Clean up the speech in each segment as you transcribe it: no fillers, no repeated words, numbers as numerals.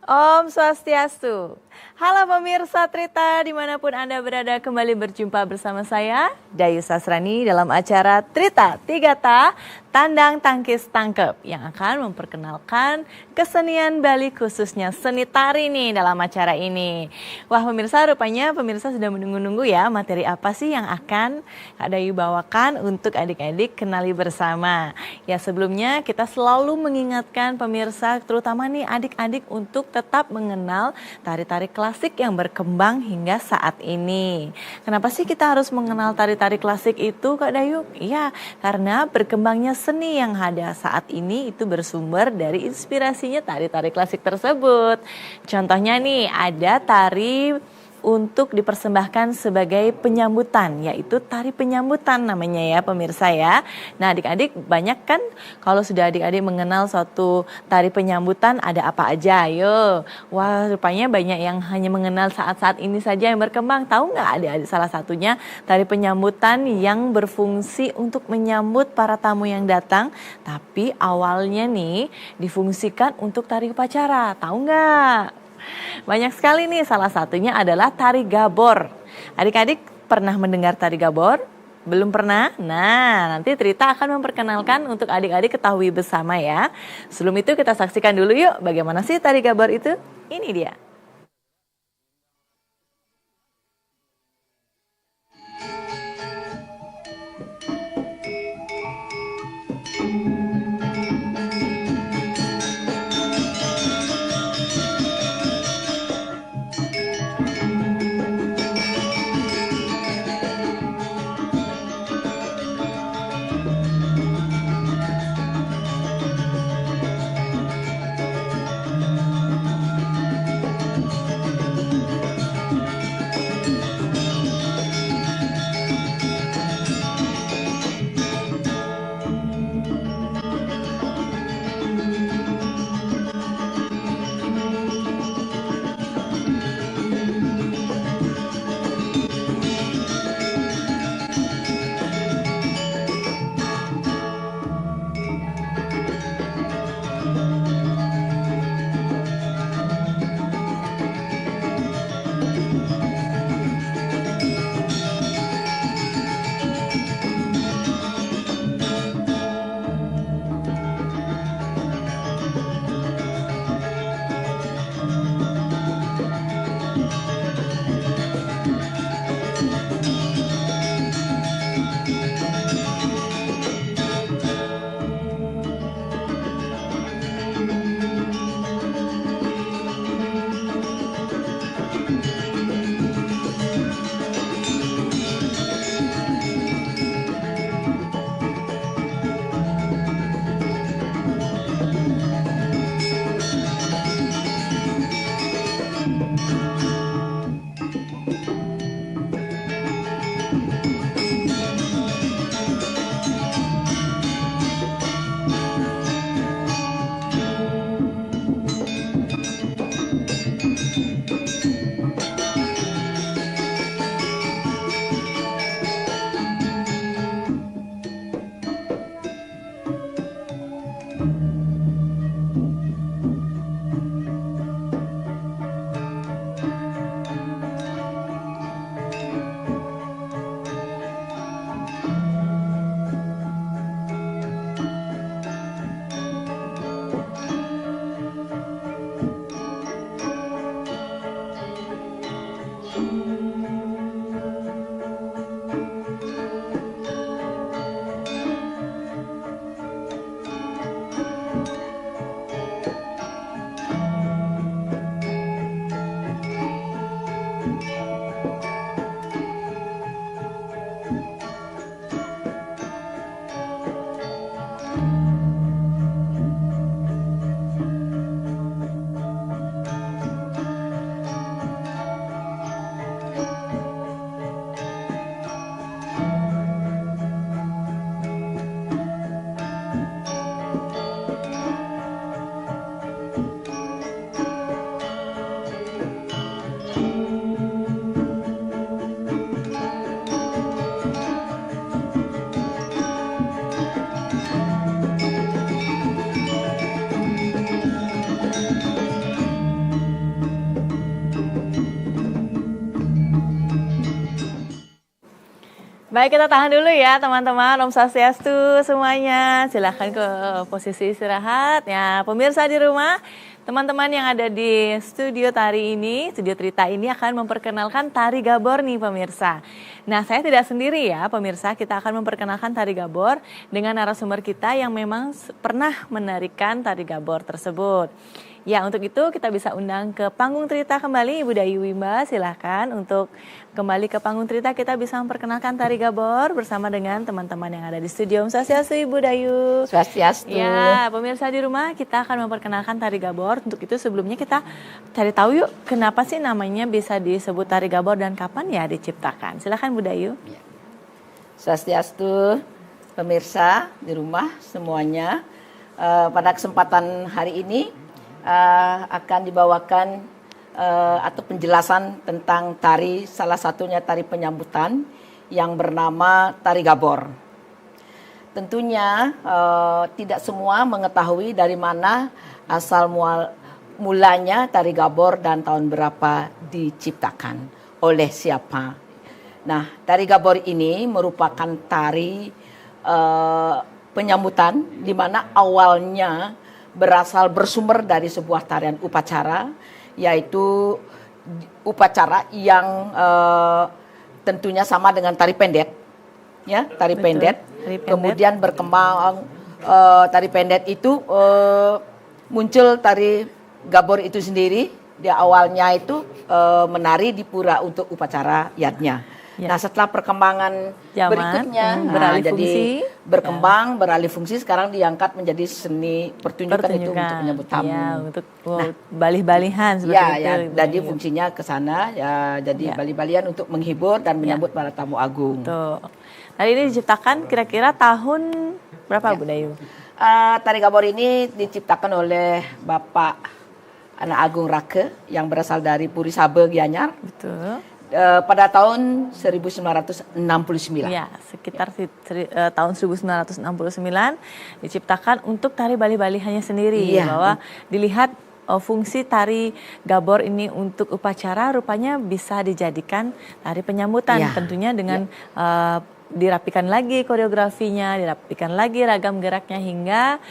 Om Swastiastu. Halo pemirsa Trita, dimanapun Anda berada, kembali berjumpa bersama saya, Dayu Sasrani, dalam acara Trita Tigata, Tandang Tangkis Tangkep, yang akan memperkenalkan kesenian Bali, khususnya seni tari nih dalam acara ini. Wah pemirsa, rupanya pemirsa sudah menunggu-nunggu ya, materi apa sih yang akan Kak Dayu bawakan untuk adik-adik kenali bersama. Ya sebelumnya kita selalu mengingatkan pemirsa, terutama nih adik-adik, untuk tetap mengenal tari-tari klasik yang berkembang hingga saat ini. Kenapa sih kita harus mengenal tari-tari klasik itu, Kak Dayu? Iya, karena berkembangnya seni yang ada saat ini itu bersumber dari inspirasinya tari-tari klasik tersebut. Contohnya nih, ada tari untuk dipersembahkan sebagai penyambutan, yaitu tari penyambutan namanya ya pemirsa ya. Nah adik-adik banyak kan kalau sudah adik-adik mengenal suatu tari penyambutan ada apa aja, ayo. Wah rupanya banyak yang hanya mengenal saat-saat ini saja yang berkembang. Tahu nggak adik-adik, salah satunya tari penyambutan yang berfungsi untuk menyambut para tamu yang datang, tapi awalnya nih difungsikan untuk tari upacara. Tahu nggak? Banyak sekali nih, salah satunya adalah tari gabor. Adik-adik pernah mendengar tari gabor? Belum pernah? Nah, nanti Trita akan memperkenalkan untuk adik-adik ketahui bersama ya. Sebelum itu kita saksikan dulu yuk bagaimana sih tari gabor itu. Ini dia. Baik, kita tahan dulu ya teman-teman. Om Swastiastu semuanya. Silahkan ke posisi istirahat. Ya, pemirsa di rumah, teman-teman yang ada di studio tari ini, studio Trita ini akan memperkenalkan tari Gabor nih pemirsa. Nah, saya tidak sendiri ya pemirsa, kita akan memperkenalkan tari Gabor dengan narasumber kita yang memang pernah menarikan tari Gabor tersebut. Ya, untuk itu kita bisa undang ke panggung Trita kembali Ibu Dayu Wimba, silahkan untuk kembali ke panggung Trita, kita bisa memperkenalkan tari Gabor bersama dengan teman-teman yang ada di studio. Om Swastiastu Ibu Dayu. Swastiastu. Ya, pemirsa di rumah, kita akan memperkenalkan tari Gabor. Untuk itu sebelumnya kita cari tahu yuk kenapa sih namanya bisa disebut tari Gabor dan kapan ya diciptakan. Silahkan Bu Dayu. Ya. Swastiastu, pemirsa di rumah semuanya. Pada kesempatan hari ini akan dibawakan atau penjelasan tentang tari, salah satunya tari penyambutan yang bernama tari Gabor. Tentunya tidak semua mengetahui dari mana asal mulanya tari Gabor dan tahun berapa diciptakan, oleh siapa. Nah, tari Gabor ini merupakan tari penyambutan di mana awalnya bersumber dari sebuah tarian upacara, yaitu upacara yang tentunya sama dengan tari pendet, ya, tari pendet. Kemudian berkembang tari pendet itu muncul tari Gabor itu sendiri. Dia awalnya itu menari di pura untuk upacara yatnya. Ya. Nah, setelah perkembangan berikutnya, jadi berkembang, beralih fungsi, sekarang diangkat menjadi seni pertunjukan. Itu untuk menyambut tamu. Ya, untuk balih-balihan seperti itu. Ya, jadi fungsinya ke sana, ya, jadi balih-balihan untuk menghibur dan menyambut para tamu agung. Tuh. Tadi ini diciptakan kira-kira tahun berapa, Bu Dayu? Tari Gabor ini diciptakan oleh Bapak Anak Agung Rake yang berasal dari Puri Sabe, Gianyar. Betul. Pada tahun 1969. Ya, sekitar tahun 1969 diciptakan untuk tari balih-balihannya sendiri. Iya. Bahwa dilihat fungsi tari Gabor ini untuk upacara rupanya bisa dijadikan tari penyambutan. Ya. Tentunya dengan dirapikan lagi koreografinya, dirapikan lagi ragam geraknya hingga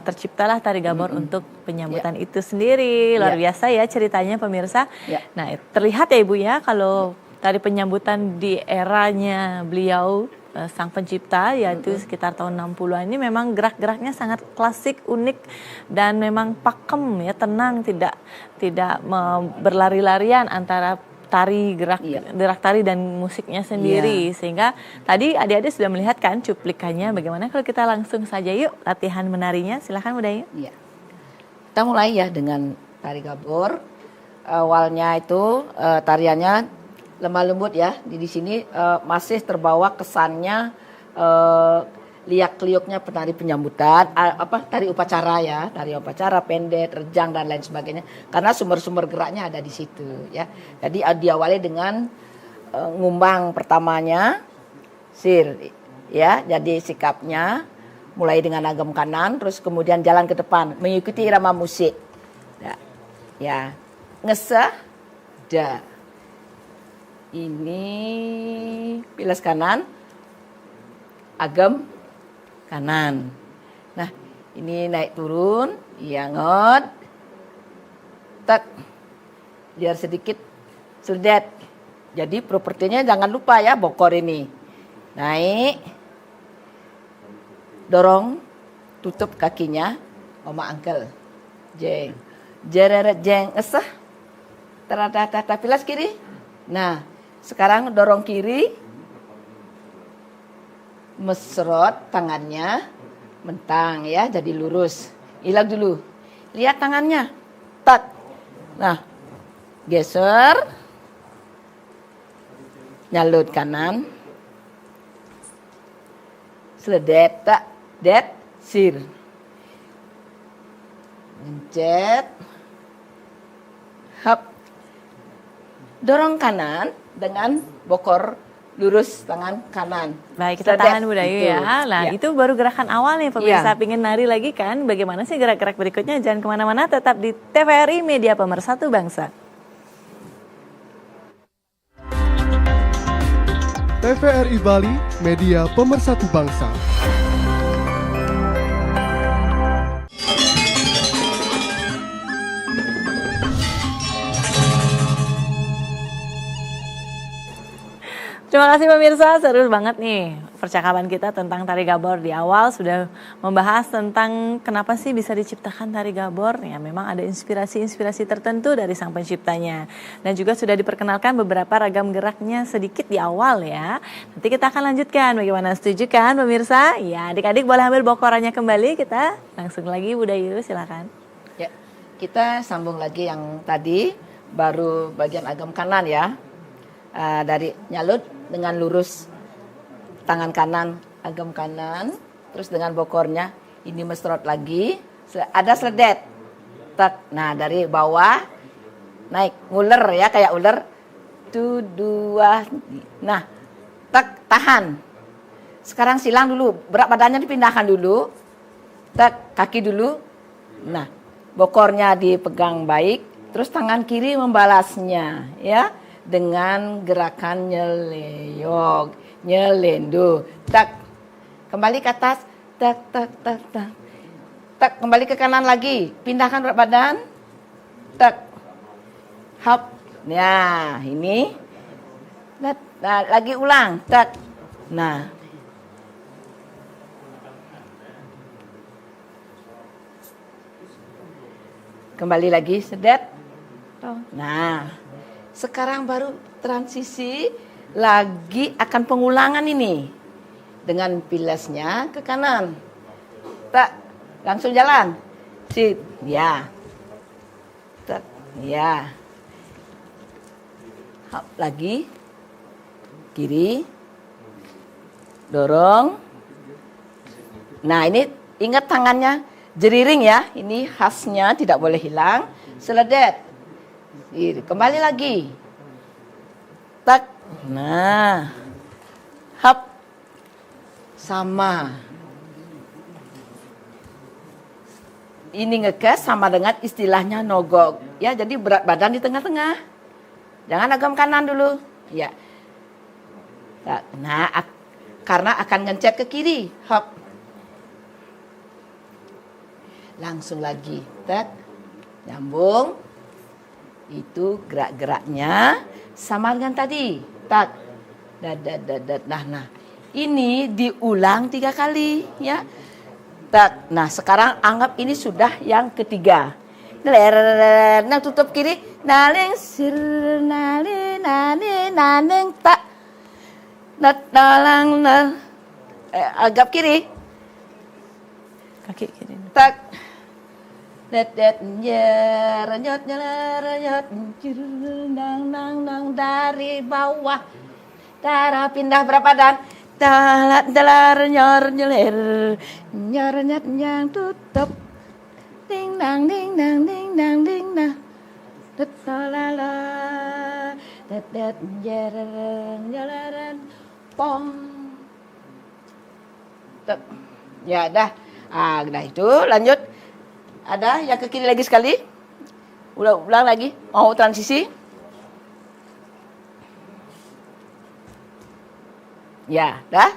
terciptalah tari Gabor untuk penyambutan itu sendiri. Luar biasa ya ceritanya pemirsa. Nah, terlihat ya Ibu ya kalau tari penyambutan di eranya beliau sang pencipta, yaitu sekitar tahun 60-an ini memang gerak-geraknya sangat klasik, unik dan memang pakem ya, tenang, tidak berlari-larian antara tari, gerak tari dan musiknya sendiri. Sehingga tadi adik-adik sudah melihat kan cuplikannya. Bagaimana kalau kita langsung saja yuk latihan menarinya. Silahkan Bu Dayu. Iya. Kita mulai ya dengan tari Gabor. Awalnya itu tariannya lemah lembut ya. Di sini masih terbawa kesannya liak-liuknya penari penyambutan, tari upacara ya, tari upacara pendet, rejang dan lain sebagainya. Karena sumber-sumber geraknya ada di situ ya. Jadi diawali dengan ngumbang pertamanya sir ya. Jadi sikapnya mulai dengan agam kanan, terus kemudian jalan ke depan mengikuti irama musik. Ya, ngesah da. Ini pilas kanan, agam kanan. Nah, ini naik turun, ngot, tak, biar sedikit sledet. Jadi propertinya jangan lupa ya bokor ini. Naik, dorong, tutup kakinya, oma angkel, jeng, jereret jeng, esah, terada pilas kiri. Nah, sekarang dorong kiri. Mesrot tangannya mentang ya, jadi lurus. Hilang dulu. Lihat tangannya. Tak. Nah, geser. Nyalut kanan. Sledet tak, det, sir. Mencet. Hap. Dorong kanan dengan bokor lurus tangan kanan. Baik, kita tahan Bu Dayu ya. Nah, itu baru gerakan awal nih pemirsa. Pingin nari lagi kan? Bagaimana sih gerak-gerak berikutnya? Jangan kemana-mana, tetap di TVRI Media Pemersatu Bangsa. TVRI Bali, media pemersatu bangsa. Terima kasih pemirsa, seru banget nih percakapan kita tentang tari gabor. Di awal sudah membahas tentang kenapa sih bisa diciptakan tari gabor. Ya memang ada inspirasi-inspirasi tertentu dari sang penciptanya. Dan juga sudah diperkenalkan beberapa ragam geraknya sedikit di awal ya. Nanti kita akan lanjutkan, bagaimana, setuju kan pemirsa? Ya adik-adik boleh ambil bokorannya kembali, kita langsung lagi Bu Dayu, silakan. Ya, kita sambung lagi yang tadi, baru bagian agam kanan ya. Dari nyalut dengan lurus tangan kanan, agam kanan, terus dengan bokornya ini mestrot lagi, ada sledet, tak. Nah dari bawah naik nguler ya, kayak ular, 2, nah tak, tahan. Sekarang silang dulu, berat badannya dipindahkan dulu, tak, kaki dulu, nah bokornya dipegang baik, terus tangan kiri membalasnya ya, dengan gerakan nyeleyog, nyelendo, tak, kembali ke atas, tak, tak, tak, tak, tak, kembali ke kanan lagi, pindahkan berat badan, tak, hop, nah ini, nah, lagi ulang, tak, nah, kembali lagi, sedet, nah. Sekarang baru transisi lagi akan pengulangan ini. Dengan pilesnya ke kanan. Tak, langsung jalan. Sit, ya. Tak, ya. Hop, lagi. Kiri. Dorong. Nah, ini ingat tangannya jeriring ya. Ini khasnya tidak boleh hilang. Seledet. Kembali lagi, tak, nah, hop, sama. Ini ngegas sama dengan istilahnya nogok, ya. Jadi berat badan di tengah-tengah, jangan agam kanan dulu, ya. Tak, nah, karena akan ngencet ke kiri, hop, langsung lagi, tak, nyambung. Itu gerak-geraknya sama dengan tadi. Tak. Nah. Ini diulang 3 kali ya. Tak. Nah, sekarang anggap ini sudah yang ketiga. Nah, tutup kiri. Naling sir naling tak. Nalang agak kiri. Kaki kiri. Tak. Renyot nang dari bawah, darah pindah berat badan, nyor yang tutup, ding dang pom, ya dah, dah itu lanjut. Ada yang ke kiri lagi sekali. Ulang lagi. Mau transisi. Ya, dah.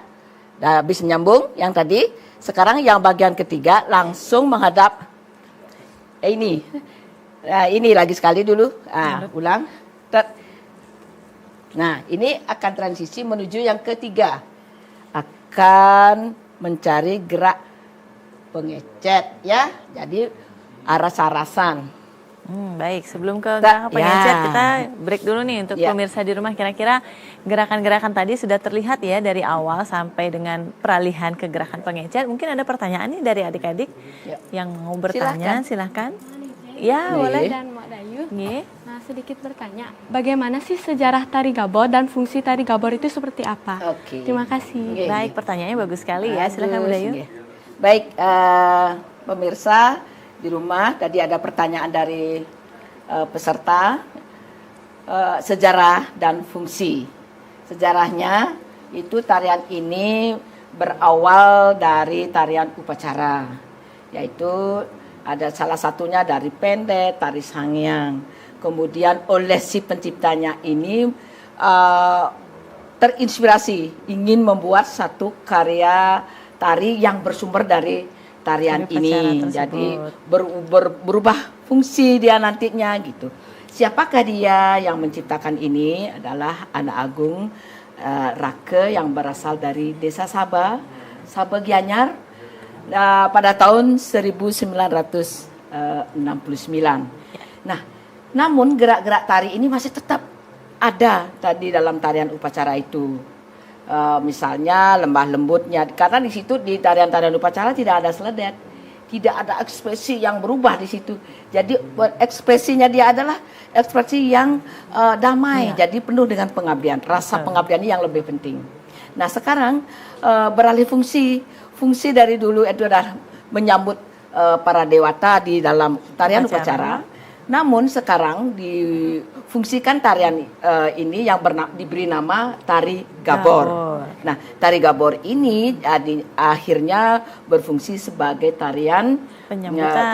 Dah habis menyambung yang tadi. Sekarang yang bagian ketiga langsung menghadap ini. Nah, ini lagi sekali dulu. Ulang. Nah, ini akan transisi menuju yang ketiga. Akan mencari gerak pengecet ya, jadi aras-arasan. Baik, sebelum ke gerakan pengecet kita break dulu nih untuk pemirsa di rumah. Kira-kira gerakan-gerakan tadi sudah terlihat ya dari awal sampai dengan peralihan ke gerakan pengecet. Mungkin ada pertanyaan nih dari adik-adik yang mau bertanya, silahkan. Ya, boleh. Dan Mak Dayu. Nah, sedikit bertanya, bagaimana sih sejarah tari gabor dan fungsi tari gabor itu seperti apa? Terima kasih. Baik, pertanyaannya bagus sekali ya. Silahkan Bu Dayu. Baik, pemirsa di rumah, tadi ada pertanyaan dari peserta sejarah dan fungsi. Sejarahnya itu tarian ini berawal dari tarian upacara, yaitu ada salah satunya dari pendek, tari sangyang. Kemudian oleh si penciptanya ini terinspirasi ingin membuat satu karya tari yang bersumber dari tarian Dari ini. upacara tersebut. Jadi berubah fungsi dia nantinya gitu. Siapakah dia yang menciptakan ini? Adalah Anak Agung Rake yang berasal dari Desa Sabah Gianyar pada tahun 1969. Nah, namun gerak-gerak tari ini masih tetap ada tadi dalam tarian upacara itu. Misalnya lembah lembutnya, karena di situ di tarian-tarian upacara tidak ada seledet, tidak ada ekspresi yang berubah di situ. Jadi ekspresinya dia adalah ekspresi yang damai, jadi penuh dengan pengabdian. Rasa pengabdian yang lebih penting. Nah sekarang beralih fungsi dari dulu itu adalah menyambut para dewata di dalam tarian upacara. Namun sekarang difungsikan tarian ini yang diberi nama tari gabor. Nah, tari gabor ini akhirnya berfungsi sebagai tarian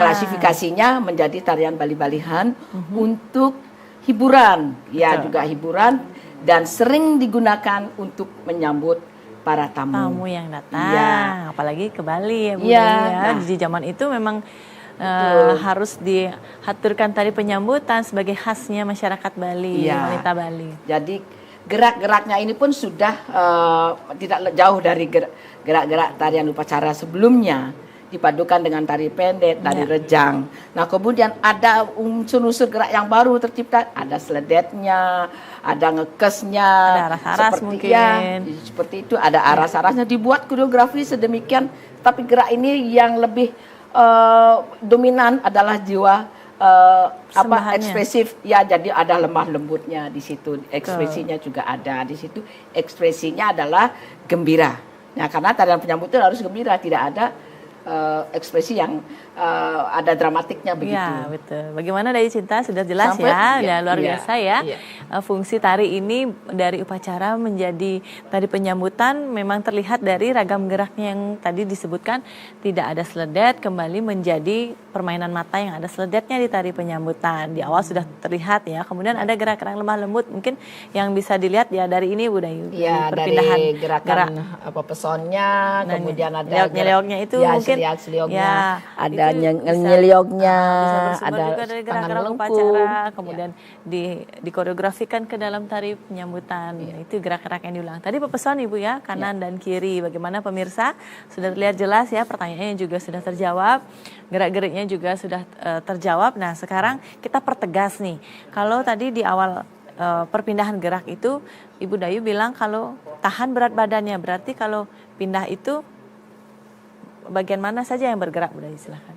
klasifikasinya menjadi tarian bali-balihan untuk hiburan, juga hiburan dan sering digunakan untuk menyambut para tamu yang datang, apalagi ke Bali ya Bu. Di zaman itu memang harus diaturkan tari penyambutan sebagai khasnya masyarakat Bali, wanita Bali. Jadi gerak-geraknya ini pun sudah tidak jauh dari gerak-gerak tarian upacara sebelumnya, dipadukan dengan tari pendek, tari rejang. Nah kemudian ada unsur-unsur gerak yang baru tercipta, ada seledetnya, ada ngekesnya, ada aras-aras mungkin. Seperti itu, ada aras-arasnya, dibuat koreografi sedemikian, tapi gerak ini yang lebih dominan adalah jiwa ekspresif jadi ada lemah lembutnya di situ, ekspresinya juga ada di situ, ekspresinya adalah gembira. Nah karena tarian penyambut itu harus gembira, tidak ada ekspresi yang ada dramatiknya begitu. Ya betul. Bagaimana Dayu Cinta sudah jelas ya luar biasa ya. Fungsi tari ini dari upacara menjadi tari penyambutan memang terlihat dari ragam geraknya yang tadi disebutkan, tidak ada seledet kembali menjadi permainan mata yang ada seledetnya di tari penyambutan. Di awal sudah terlihat ya. Kemudian ada gerak-gerak lemah lembut mungkin yang bisa dilihat ya dari ini Bu Dayu. Ya dari gerakan pesonnya, kemudian ada leok-leoknya itu mungkin selioknya, ada nyelioknya, ada juga dari gerak-gerak upacara, kemudian dikoreografikan ke dalam tari penyambutan. Itu gerak-gerak yang diulang. Tadi pepeson Ibu ya, kanan dan kiri. Bagaimana pemirsa? Sudah terlihat jelas ya, pertanyaannya juga sudah terjawab, gerak-geriknya juga sudah terjawab. Nah, sekarang kita pertegas nih. Kalau tadi di awal perpindahan gerak itu Ibu Dayu bilang kalau tahan berat badannya, berarti kalau pindah itu bagian mana saja yang bergerak Bu Dayu, silahkan.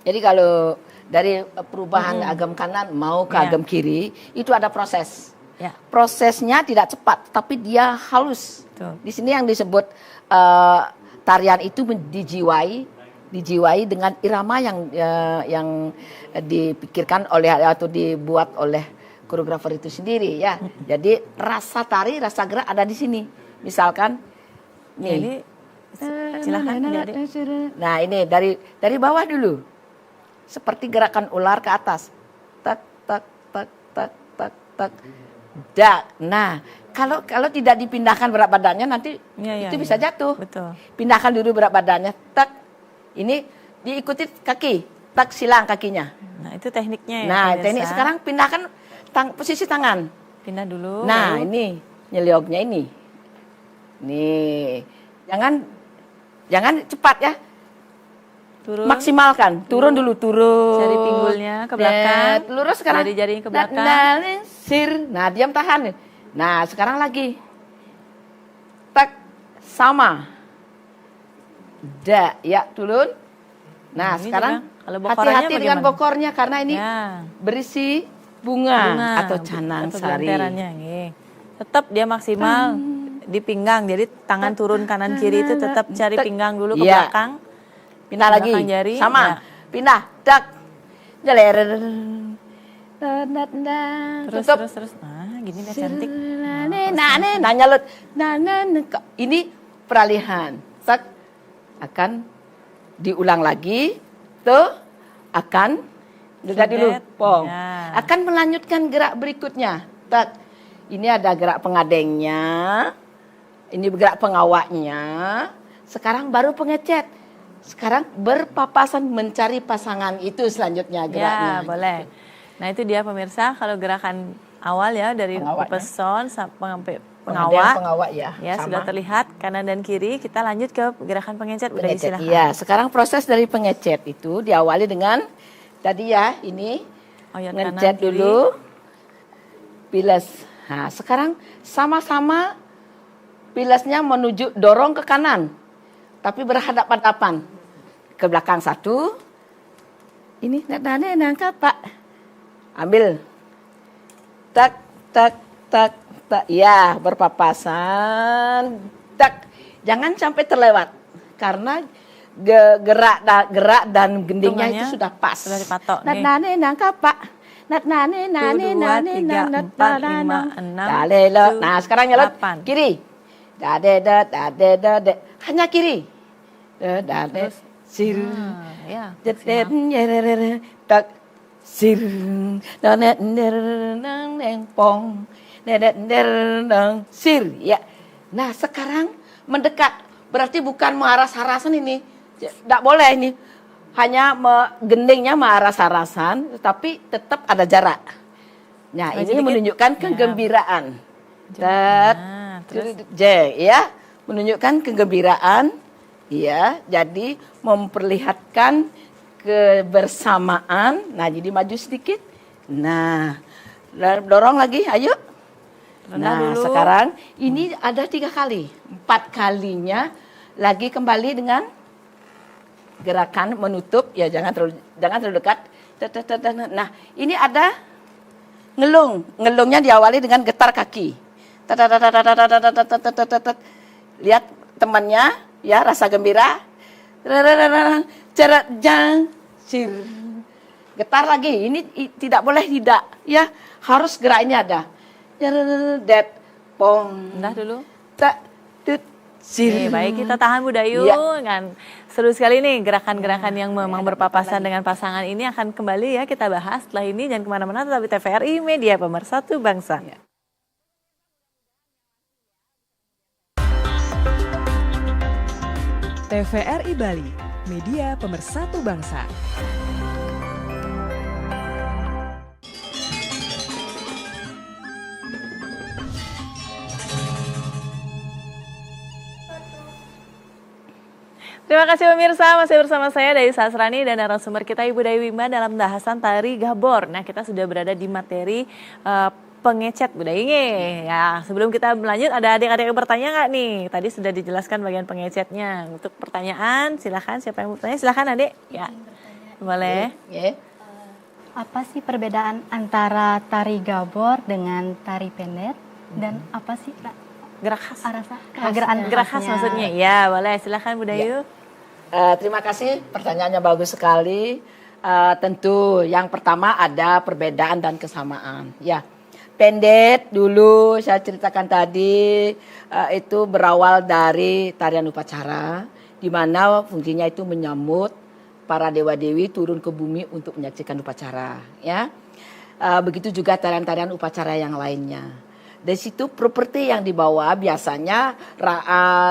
Jadi kalau dari perubahan agam kanan mau ke agam kiri itu ada proses. Prosesnya tidak cepat, tapi dia halus. Di sini yang disebut tarian itu dijiwai dengan irama yang dipikirkan oleh atau dibuat oleh koreografer itu sendiri ya. Jadi rasa tari, rasa gerak ada di sini. Misalkan nih. Silakan. Nah ini dari bawah dulu, seperti gerakan ular ke atas, tak tak tak tak tak tak, dak. Nah kalau tidak dipindahkan berat badannya nanti itu bisa jatuh. Betul. Pindahkan dulu berat badannya, tak. Ini diikuti kaki, tak silang kakinya. Nah itu tekniknya ya. Nah teknik sekarang pindahkan posisi tangan. Pindah dulu. Nah ini nyelioknya ini. Nih jangan cepat ya. Turun. Maksimalkan. Turun dulu, turun. Jari pinggulnya ke belakang. Lurus sekarang. Jari-jarinya ke belakang. Nah, diam tahan. Nah, sekarang lagi. Tak sama. Ya, turun. Nah, sekarang hati-hati dengan bokornya karena ini berisi bunga atau canang sari. Tetap dia maksimal. Di pinggang, jadi tangan turun kanan kiri itu tetap cari pinggang dulu ke belakang. Pindah lagi, jari, sama, pindah, dak, jaler, terus, nah gini dia cantik. Nah nyalut, ini peralihan, tak akan diulang lagi, tuh akan, dulu, pong, akan melanjutkan gerak berikutnya, tak. Ini ada gerak pengadengnya, ini gerak pengawaknya. Sekarang baru pengecet. Sekarang berpapasan mencari pasangan, itu selanjutnya geraknya. Ya, boleh. Nah itu dia pemirsa, kalau gerakan awal ya dari peson sampai pengawak ya, sudah terlihat kanan dan kiri. Kita lanjut ke gerakan pengecet. Udah silakan. Iya, sekarang proses dari pengecet itu diawali dengan tadi ya, ini ngecet dulu, bilas. Nah, sekarang sama-sama bilasnya menuju dorong ke kanan, tapi berhadapan-hadapan ke belakang satu. Ini nangkap Pak, ambil, tak tak tak tak, ya berpapasan, tak, jangan sampai terlewat karena gerak dan gendingnya itu sudah pas. Sudah dipatok. Nangkap Pak. Nane, 1, 2, 3, 4, 5, 6, 7, nah sekarang nyelot 8. kiri. Hanya kiri. Sir. Ya. Tak sir. Pong. Sir. Ya. Nah sekarang mendekat. Berarti bukan mengaras-arasan ini. Tidak boleh ini. Hanya gendingnya mengaras-arasan, tapi tetap ada jarak. Nah ini menunjukkan kegembiraan. Terus ya, menunjukkan kegembiraan, ya. Jadi memperlihatkan kebersamaan. Nah, jadi maju sedikit. Nah, dorong lagi, ayo. Nah, sekarang ini ada 3 kali, 4 kalinya lagi kembali dengan gerakan menutup. Ya, jangan terlalu dekat. Nah, ini ada ngelung. Ngelungnya diawali dengan getar kaki. Lihat temannya, ya, rasa gembira. Getar lagi. Ini tidak boleh tidak, ya, harus gerak ini ada. Det pong. Udah dulu. Baik, kita tahan Bu Dayu. Kan seru sekali nih gerakan-gerakan yang memang berpapasan dengan pasangan ini akan kembali ya kita bahas setelah ini. Jangan kemana-mana, tetap di TVRI Media Pemersatu Bangsa. TVRI Bali, Media Pemersatu Bangsa. Terima kasih pemirsa, masih bersama saya Dayu Sasrani dan narasumber kita Ibu Dayu Wima dalam bahasan tari Gabor. Nah, kita sudah berada di materi pengecet Bu Dayu. Ya, sebelum kita melanjut, ada adik-adik yang bertanya nggak nih? Tadi sudah dijelaskan bagian pengecetnya. Untuk pertanyaan, silakan. Siapa yang bertanya? Silakan adik. Ya, boleh. Apa sih perbedaan antara tari Gabor dengan tari pendek? Dan apa sih gerak khas? Gerak khas maksudnya. Ya, boleh. Silakan Bu Dayu. Terima kasih, pertanyaannya bagus sekali. Tentu yang pertama ada perbedaan dan kesamaan. Ya, pendek dulu saya ceritakan tadi itu berawal dari tarian upacara, di mana fungsinya itu menyambut para dewa-dewi turun ke bumi untuk menyaksikan upacara. Ya, begitu juga tarian-tarian upacara yang lainnya. Dari situ properti yang dibawa biasanya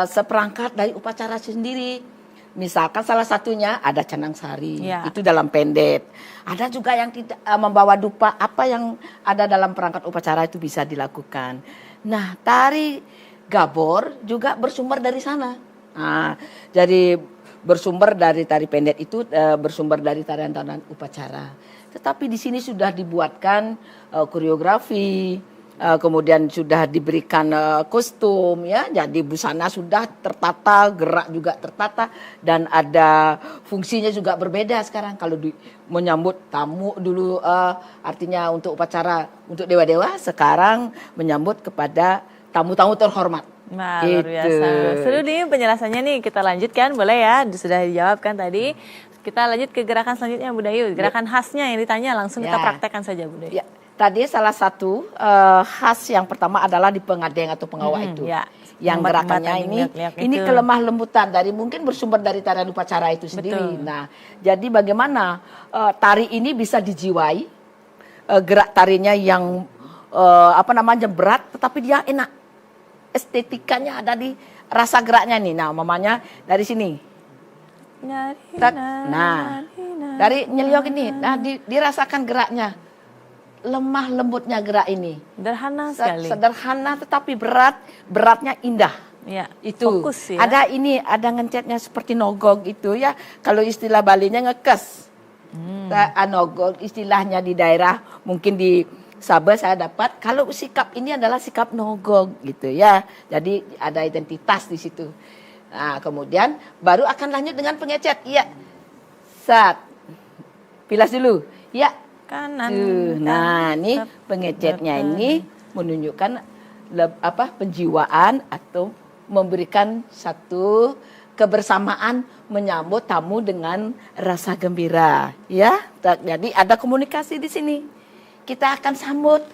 seperangkat dari upacara sendiri. Misalkan salah satunya ada canang sari, itu dalam pendek. Ada juga yang tidak membawa dupa, apa yang ada dalam perangkat upacara itu bisa dilakukan. Nah, tari Gabor juga bersumber dari sana. Nah, jadi bersumber dari tari pendek itu bersumber dari tarian-tarian upacara. Tetapi di sini sudah dibuatkan koreografi. Kemudian sudah diberikan kostum, ya, jadi busana sudah tertata, gerak juga tertata, dan ada fungsinya juga berbeda sekarang. Kalau menyambut tamu dulu artinya untuk upacara untuk dewa-dewa, sekarang menyambut kepada tamu-tamu terhormat. Nah, luar biasa. Seru nih penjelasannya nih, kita lanjutkan boleh ya, sudah dijawabkan tadi. Kita lanjut ke gerakan selanjutnya Bu Dayu, gerakan khasnya yang ditanya langsung kita praktekkan saja Bu Dayu. Tadi salah satu khas yang pertama adalah di pengadeng atau pengawak itu. Yang gerakannya ini kelemah lembutan dari mungkin bersumber dari tarian upacara itu sendiri. Betul. Nah, jadi bagaimana tari ini bisa dijiwai, gerak tarinya yang apa namanya berat, tetapi dia enak. Estetikanya ada di rasa geraknya nih. Nah, mamanya dari sini. Nah, dari nyeliok ini, nah dirasakan geraknya. Lemah lembutnya gerak ini. Sederhana sekali. Sederhana tetapi beratnya indah. Ya, Itu. fokus ya. Ada ngecetnya seperti nogog itu ya. Kalau istilah Balinya ngekes. Nogog istilahnya di daerah mungkin di Sabah saya dapat. Kalau sikap ini adalah sikap nogog gitu ya. Jadi ada identitas di situ. Nah, kemudian baru akan lanjut dengan pengecet. Iya. Pilas dulu. Ya. Kanan. Nah, ini pengecetnya ini menunjukkan penjiwaan atau memberikan satu kebersamaan menyambut tamu dengan rasa gembira, ya. Jadi ada komunikasi di sini. Kita akan sambut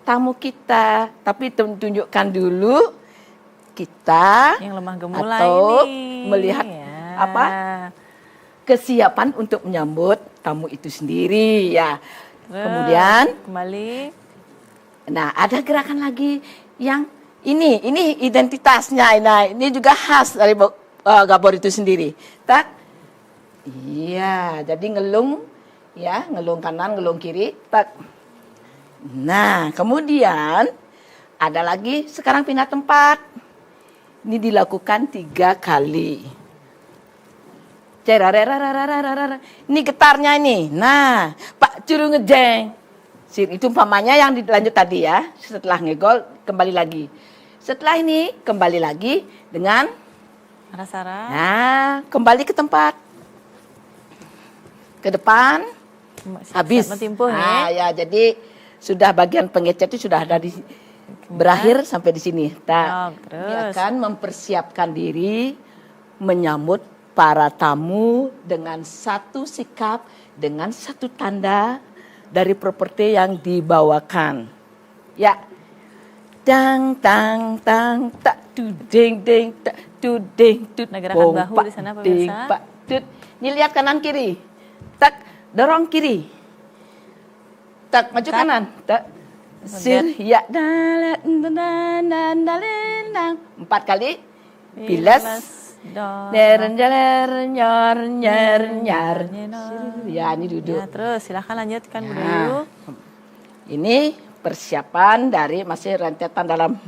tamu kita, tapi tunjukkan dulu kita yang lemah gemulai atau ini melihat kesiapan untuk menyambut tamu itu sendiri, ya. Kemudian kembali. Nah, ada gerakan lagi yang ini identitasnya. Nah, ini juga khas dari Gabor itu sendiri. Tak, iya, jadi ngelung, ya, ngelung kanan, ngelung kiri, tak. Nah, kemudian ada lagi sekarang pindah tempat. Ini dilakukan 3 kali. Ini getarnya ini. Nah, Pak Curu ngejeng. Itu umpamanya yang dilanjut tadi ya. Setelah ngegol kembali lagi. Setelah ini kembali lagi dengan Arah-arah. Nah, kembali ke tempat. Ke depan. Habis. Mentimpuh Nah, ya jadi sudah bagian pengecet itu sudah ada di berakhir sampai di sini. Ini akan mempersiapkan diri menyambut para tamu dengan satu sikap, dengan satu tanda dari properti yang dibawakan. Ya. Tang tang tang tak tuding ding tak tuding tut. Nah, gerakan bahu di sana pemirsa. Pak tut. Ini lihat kanan kiri. Tak dorong kiri. Tak maju kanan. Tak sir ya 4 kali. Pilas. Ner nyer nyer nyer nyer. Ya, ini duduk. Ya, terus silahkan lanjutkan Bu Nah, Dayu. ini persiapan dari masih rentetan dalam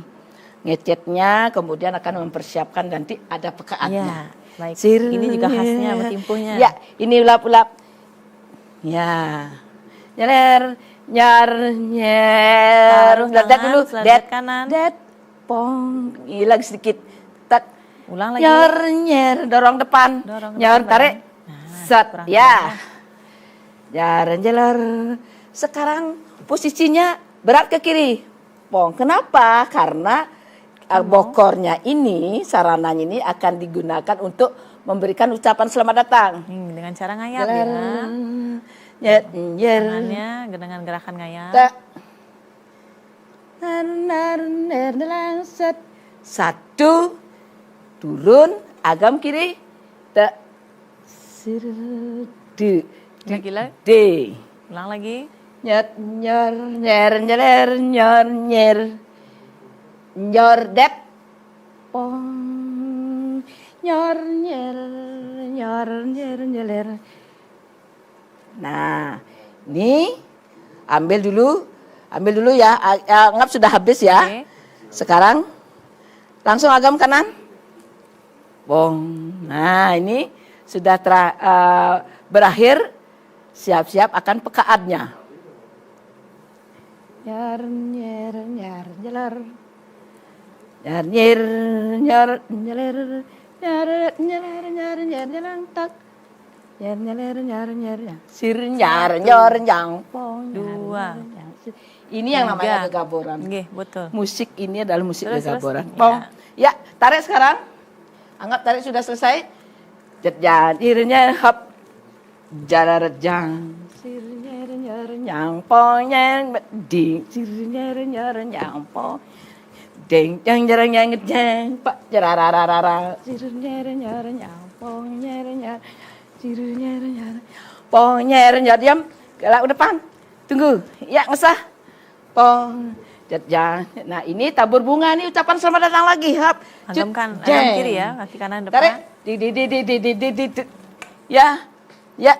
ngecetnya, kemudian akan mempersiapkan nanti ada pekaatnya. Ya, baik. Ini juga khasnya bertimpuhnya. Ya, ini ulap-ulap. Ya. Nyer nyer nyer. Taruh Dat dulu, tangan, dat kanan. Dat pong. Ini lagi sedikit. Tak. Ulang lagi. Nyer nyer, dorong depan. Dorong Nyer depan, tarik. Nah, Set. kurang Ya. Jalan-jalan. Sekarang posisinya berat ke kiri. Pong. Kenapa? Karena bokornya ini, sarananya ini akan digunakan untuk memberikan ucapan selamat datang. Dengan cara ngayap ya. Nyer nyer. Tangannya dengan gerakan ngayap. Tak. Nar ner ner set. 1 turun agam kiri. Tak. Sir de. Gila. D. Ulang lagi. Nyer nyer nyer nyer nyer nyer nyer det pong nyer nyer nyer nyer nyer. Nah, ini ambil dulu ya. Anggap sudah habis ya. Oke. Sekarang langsung agam kanan. Bong. Nah, ini sudah berakhir. Siap-siap akan pekaatnya. Nyer nyer nyer nyer. Nyer nyer nyer nyer nyer nyer nyer nyer nyer tak. Nyer nyer nyer nyer. Sir nyer nyer nyang pong. 2. Ini yang namanya 3. gegaboran. Nggih, betul. Musik ini adalah musik Terus, gegaboran. terus. Pong. Ya, tarik sekarang. Anggap tarik sudah selesai. Jadinya hop. Jararjang. Sir nyer nyer nyang pong nyang ding. Sir nyer nyer nyang pong. Ding jang jarang yang ngejang. Pak jarararara. Sir nyer nyer nyang pong nyer nyer. Sir nyer nyer. Pong nyer nyer diam. Gelak depan. Tunggu. Ya, ngesah. pong, jang. Nah ini tabur bunga nih ucapan selamat datang lagi. Hap, Anggamkan tangan kiri ya, kaki kanan depan. tarik, ya, ya.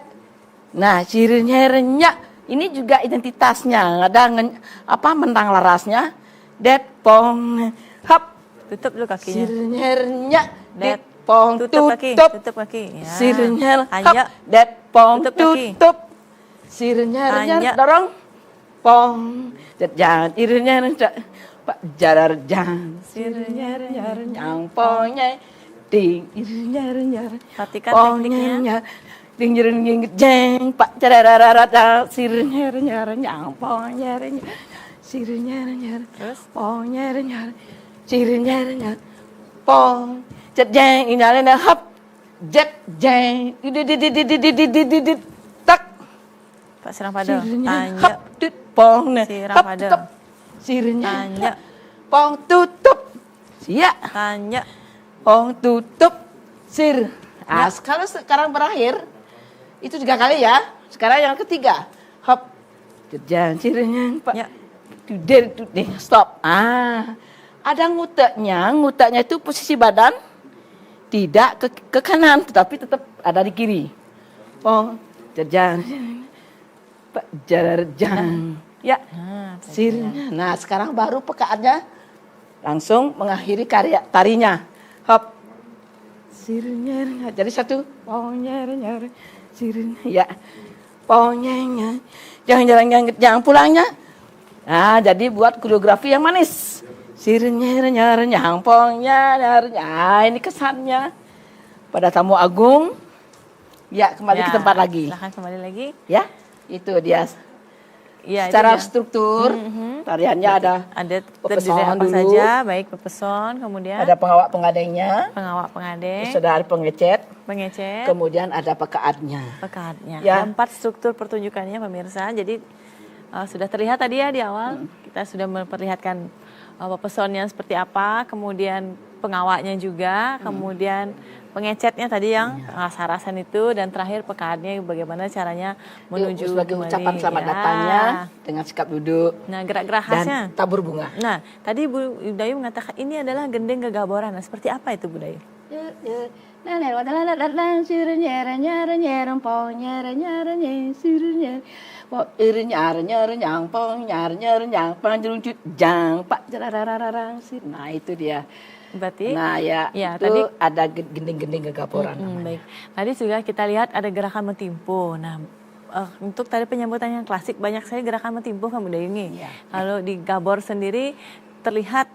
Nah cirinya renyak. Ini juga identitasnya, ada mentang larasnya. Det pong, hap. Tutup dulu kakinya. Cirinya renyak. Det Pong tutup kaki, tutup kaki. Ya. Sirnya Anya. hap, det pong Tutup kaki. tutup. Sirnya Anya. dorong. Pong, jangan irnya Pak jarar jang. Sirnya yang pongnya ding irnya Perhatikan tekniknya. Ding jering jeng Pak jarar sirnya yang pongnya sirnya Terus? pongnya sirnya pong. Jet jeng, inalin hap, jet jeng, tak, Pak Sirang-Pada. hap, Tanya. tut, pong, hap, Sirang-Pada. tutup, sirnya, Tanya. pong, tutup, sia, Tanya. pong, tutup, sir. Kalau sekarang berakhir, itu 3 kali ya. Sekarang yang ketiga, hap, jet jeng, sirnya, pak, Ya. tuder, stop. Ada nguteknya itu posisi badan. Tidak ke kanan, tetapi tetap ada di kiri. Pong, jajang, Pak jarjang. Ya, sirnya. Nah, sekarang baru pekaannya langsung mengakhiri karya tarinya. Hop, sirnya. Jadi satu, pongnya, sirnya. Ya, pongnya, jangan pulangnya. Nah, jadi buat koreografi yang manis. Sirnya, nyang pongnya, ini kesannya pada tamu agung. Ya, kembali ke tempat lagi. Silahkan kembali lagi. Ya, itu dia. Ya, Secara itu dia. struktur, tariannya ada terdiri apa dulu, saja, baik pepeson, kemudian ada pengawak pengadengnya, pengawak pengadeng, terus ada pengecet, pengecet, kemudian ada pekaatnya. pekaatnya. Ya. Ada 4 struktur pertunjukannya pemirsa. Jadi sudah terlihat tadi ya di awal, kita sudah memperlihatkan pesonnya seperti apa, kemudian pengawaknya juga, kemudian pengecetnya tadi yang rasa-rasan itu, dan terakhir pekaatnya bagaimana caranya menuju sebagai kembali. ucapan selamat Ya. datangnya dengan sikap duduk Nah, gerak-gerak khasnya. dan tabur bunga. Nah, tadi Bu Dayu mengatakan ini adalah gendeng gegaboran. Nah, seperti apa itu Bu Dayu? Nah itu dia. Berarti Nah ya, ya, itu tadi ada gending-gending gegaboran namanya. baik. Tadi juga kita lihat ada gerakan metimpo. Nah, untuk tadi penyambutan yang klasik banyak sekali gerakan metimpo kan Bu Dayu nih. Iya. Kalau di gabor sendiri terlihat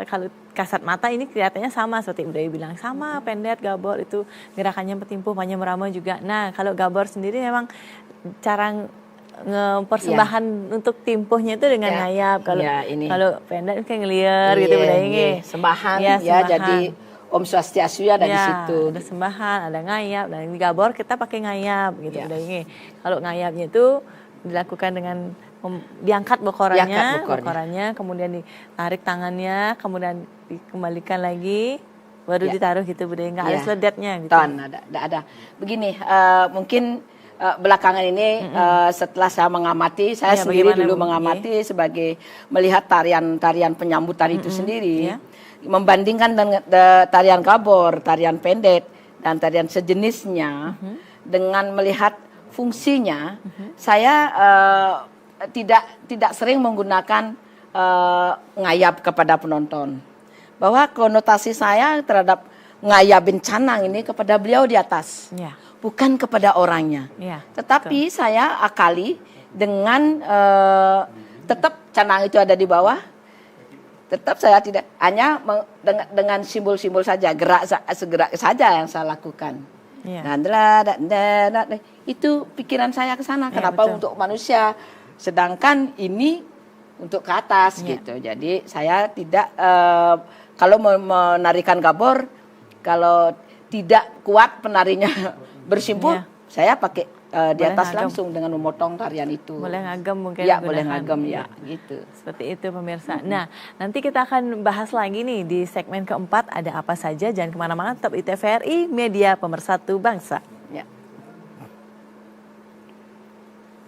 kalau kasat mata ini kelihatannya sama seperti Bu Dayu bilang, sama pendet gabor itu gerakannya metimpo, panjang merama juga. Nah, kalau gabor sendiri memang cara persembahan untuk timpuhnya itu dengan ngayap. Kalau kalau pendet kayak ngeliar gitu Bu Dayu nih. Sembahan Ya, ya, sembahan. jadi Om Swastiastu ada di situ. Ada sembahan, ada ngayap, dan di gabor kita pakai ngayap gitu Ya. udah ini. Kalau ngayapnya itu dilakukan dengan diangkat bokorannya, kemudian ditarik tangannya, kemudian dikembalikan lagi, baru ditaruh gitu Bu Dayu, nggak ada seledetnya gitu. Ada. Begini, mungkin belakangan ini setelah saya mengamati, saya sendiri dulu mengamati sebagai melihat tarian penyambut tari itu sendiri. Membandingkan dengan tarian gabor, tarian pendet, dan tarian sejenisnya, dengan melihat fungsinya, saya tidak sering menggunakan ngayap kepada penonton. Bahwa konotasi saya terhadap ngayabin canang ini kepada beliau di atas, bukan kepada orangnya. Tetapi saya akali dengan tetap canang itu ada di bawah. Tetap saya tidak hanya dengan simbol-simbol saja, gerak saja yang saya lakukan. Itu pikiran saya ke sana. Kenapa untuk manusia, sedangkan ini untuk ke atas gitu. Jadi saya tidak kalau menarikan gabor, kalau tidak kuat penarinya bersimpul, saya pakai di atas langsung dengan memotong tarian itu. Boleh ngagem mungkin. Ya, boleh ngagem ya, gitu. Seperti itu pemirsa. Nah, nanti kita akan bahas lagi nih di segmen keempat ada apa saja. Jangan kemana-mana, tetap di TVRI, Media Pemersatu Bangsa. Ya.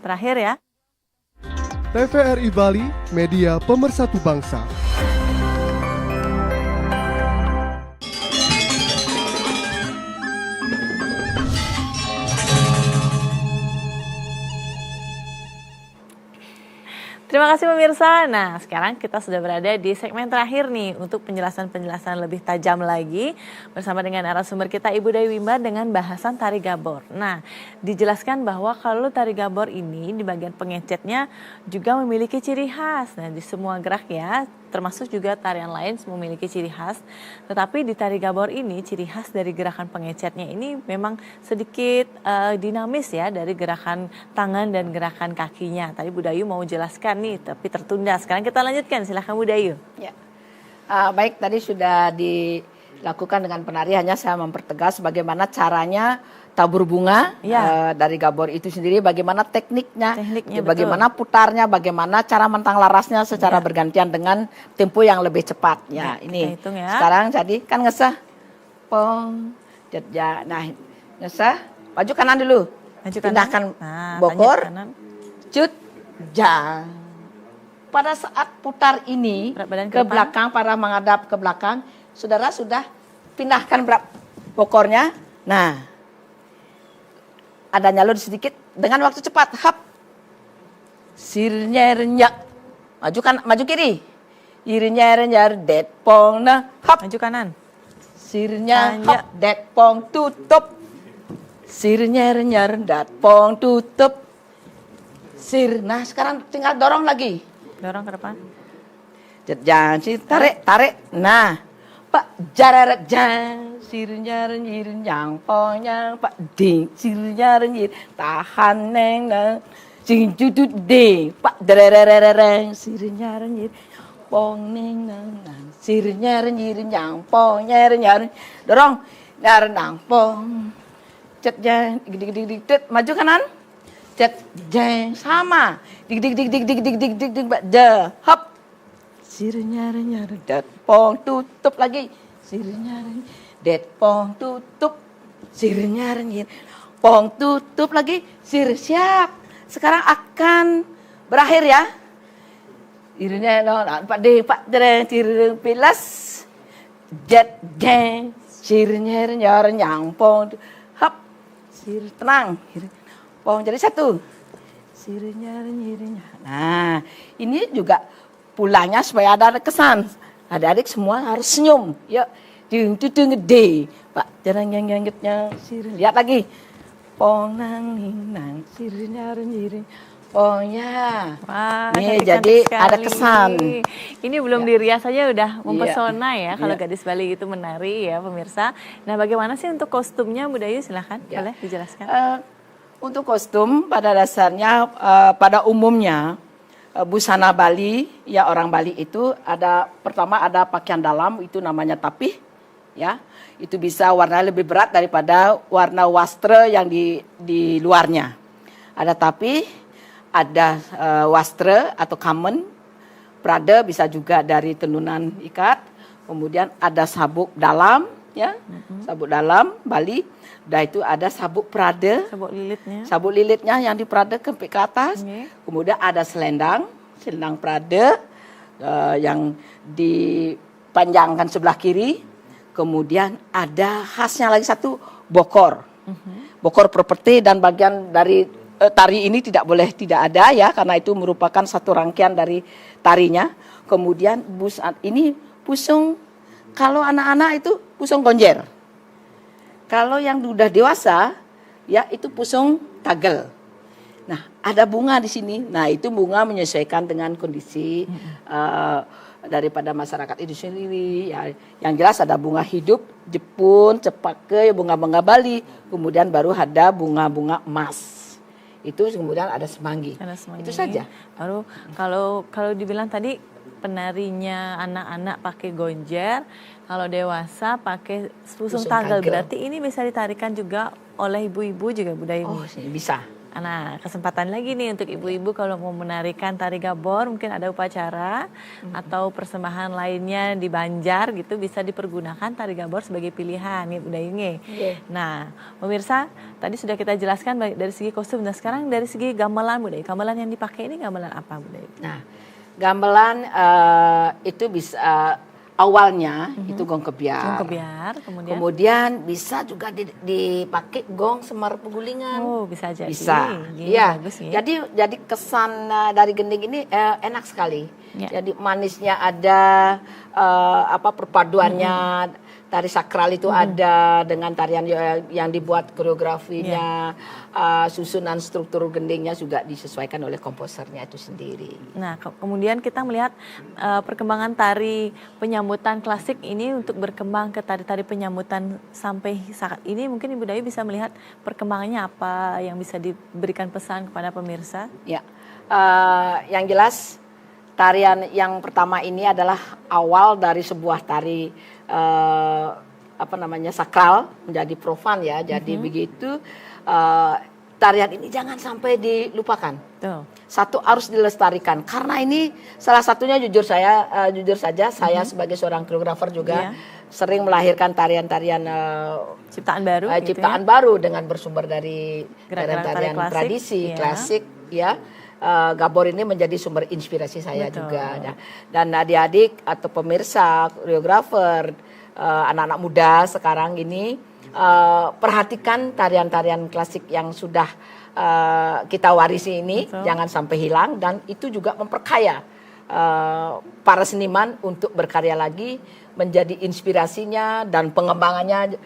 Terakhir ya. TVRI Bali, media pemersatu bangsa. Terima kasih pemirsa. Nah, sekarang kita sudah berada di segmen terakhir nih untuk penjelasan-penjelasan lebih tajam lagi bersama dengan narasumber kita Ibu Dayu Wimbar dengan bahasan tari gabor. Nah, dijelaskan bahwa kalau tari gabor ini di bagian pengecetnya juga memiliki ciri khas. Nah, di semua gerak ya, termasuk juga tarian lain memiliki ciri khas. Tetapi di tari gabor ini ciri khas dari gerakan pengecetnya ini memang sedikit dinamis ya dari gerakan tangan dan gerakan kakinya. Tadi Bu Dayu mau jelaskan nih, tapi tertunda. Sekarang kita lanjutkan, silahkan Bu Dayu. Ya. Baik, tadi sudah dilakukan dengan penari, hanya saya mempertegas bagaimana caranya tabur bunga dari gabor itu sendiri, bagaimana tekniknya bagaimana putarnya, bagaimana cara mentang larasnya secara bergantian dengan tempo yang lebih cepat. Ya, ini hitung ya. Sekarang jadi kan ngesah, pong, jatja. Nah, ngesah, maju kanan dulu, pindahkan bokor, cut, jang. Pada saat putar ini ke belakang, para menghadap ke belakang, saudara sudah pindahkan bokornya. Nah, ada nyalur sedikit dengan waktu cepat. Hap. Sirnya renyak. Maju kiri. Sirnya renyak det pong nah. Hap. Maju kanan. Sirnya hap det pong tutup. Sirnya renyak det pong tutup. Sir. Nah, sekarang tinggal dorong lagi. Dorong ke depan. Jangan sih tarik. Nah, Pak jararak jang. Sirnya renyir yang ponyang pak ding sirnya renyir tahan neng neng sing judut ding pak derererereng sirnya renyir pong neng neng neng sirnya renyir yang ponyang renyir dorong dar nang pong cet jang dig dig dig dig maju kanan cet jang sama dig dig dig dig dig dig dig dig dig de hop sirnya renyir dat pong tutup lagi sirnya renyir det pong tutup, sirnya renyir, pong tutup lagi, sir siap. Sekarang akan berakhir ya. Sirnya pak de pak dereng sir pilas, jet jeng, sirnya renyar nyang pong, hap, sir tenang, pong jadi satu, sirnya renyir. Nah, ini juga pulangnya supaya ada kesan. Adik-adik semua harus senyum, yuk. Dung gede, Pak jarang yang sir. Lihat lagi, pong nang nang sirnya renyiring, pong ya. Wah, nih jadi ada kesan. Ini belum dirias saja udah mempesona ya kalau gadis Bali itu menari ya pemirsa. Nah, bagaimana sih untuk kostumnya Bu Dayu, silahkan boleh dijelaskan. Untuk kostum pada dasarnya pada umumnya busana Bali ya, orang Bali itu pertama ada pakaian dalam itu namanya tapih. Ya, itu bisa warnanya lebih berat daripada warna wastra yang di luarnya. Ada tapi ada wastra atau kamen, prada bisa juga dari tenunan ikat. Kemudian ada sabuk dalam, ya, sabuk dalam Bali. Udah itu ada sabuk prada, sabuk lilitnya yang diprada ke atas. Kemudian ada selendang prada yang dipanjangkan sebelah kiri. Kemudian ada khasnya lagi satu, bokor. Bokor properti dan bagian dari tari ini tidak ada ya, karena itu merupakan satu rangkaian dari tarinya. Kemudian ini pusung, kalau anak-anak itu pusung konjer. Kalau yang sudah dewasa ya itu pusung tagel. Nah, ada bunga di sini. Nah, itu bunga menyesuaikan dengan kondisi daripada masyarakat itu sendiri ya. Yang jelas ada bunga hidup Jepun, cepake, bunga-bunga Bali, kemudian baru ada bunga-bunga emas. Itu kemudian ada semanggi. Itu saja. Baru kalau dibilang tadi penarinya anak-anak pakai gonjer, kalau dewasa pakai pusung tagel. Berarti ini bisa ditarikan juga oleh ibu-ibu juga Bu Dayu. Oh, bisa. Nah, kesempatan lagi nih untuk ibu-ibu kalau mau menarikan tari Gabor, mungkin ada upacara atau persembahan lainnya di Banjar gitu, bisa dipergunakan tari Gabor sebagai pilihan ya budaya ini. Nah, pemirsa, tadi sudah kita jelaskan baik dari segi kostum, dan sekarang dari segi gamelan budaya. Gamelan yang dipakai ini gamelan apa budaya? Nah, gamelan itu bisa awalnya itu gong kebiar. Gong kebiar, kemudian bisa juga dipakai gong semar pegulingan. Oh, bisa jadi. Bisa. Iya. Bagus, ya. Jadi kesan dari gending ini enak sekali. Ya. Jadi manisnya ada, perpaduannya tari sakral itu ada dengan tarian yang dibuat koreografinya, susunan struktur gendingnya juga disesuaikan oleh komposernya itu sendiri. Nah, kemudian kita melihat perkembangan tari penyambutan klasik ini untuk berkembang ke tari-tari penyambutan sampai saat ini, mungkin Ibu Dayu bisa melihat perkembangannya apa yang bisa diberikan pesan kepada pemirsa? Ya, yang jelas tarian yang pertama ini adalah awal dari sebuah tari sakral menjadi profan ya. Jadi begitu tarian ini jangan sampai dilupakan. Satu, harus dilestarikan karena ini salah satunya jujur saja saya sebagai seorang koreografer juga sering melahirkan tarian-tarian ciptaan baru dengan bersumber dari tarian tradisi klasik ya. Gabor ini menjadi sumber inspirasi saya juga. Dan adik-adik atau pemirsa, koreografer, anak-anak muda sekarang ini perhatikan tarian-tarian klasik yang sudah kita warisi ini. Jangan sampai hilang, dan itu juga memperkaya para seniman untuk berkarya lagi, menjadi inspirasinya dan pengembangannya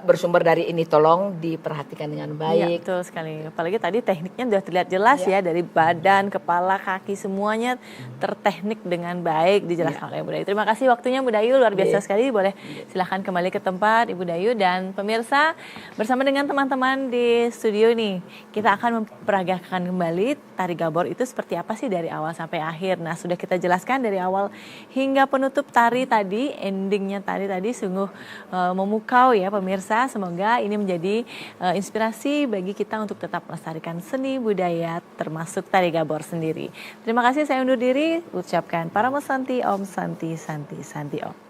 bersumber dari ini, tolong diperhatikan dengan baik. Iya, betul sekali. Apalagi tadi tekniknya sudah terlihat jelas ya, dari badan, kepala, kaki semuanya terteknik dengan baik dijelaskan oleh Ibu Dayu. Terima kasih waktunya Ibu Dayu, luar biasa sekali. Boleh silahkan kembali ke tempat Ibu Dayu, dan pemirsa bersama dengan teman-teman di studio nih, kita akan memperagakan kembali tari Gabor itu seperti apa sih dari awal sampai akhir. Nah, sudah kita jelaskan dari awal hingga penutup tari tadi, endingnya tari tadi sungguh memukau ya pemirsa. Semoga ini menjadi inspirasi bagi kita untuk tetap melestarikan seni budaya termasuk tari Gabor sendiri. Terima kasih, saya undur diri, ucapkan Paramo Santi Om, Santi Santi Santi Om.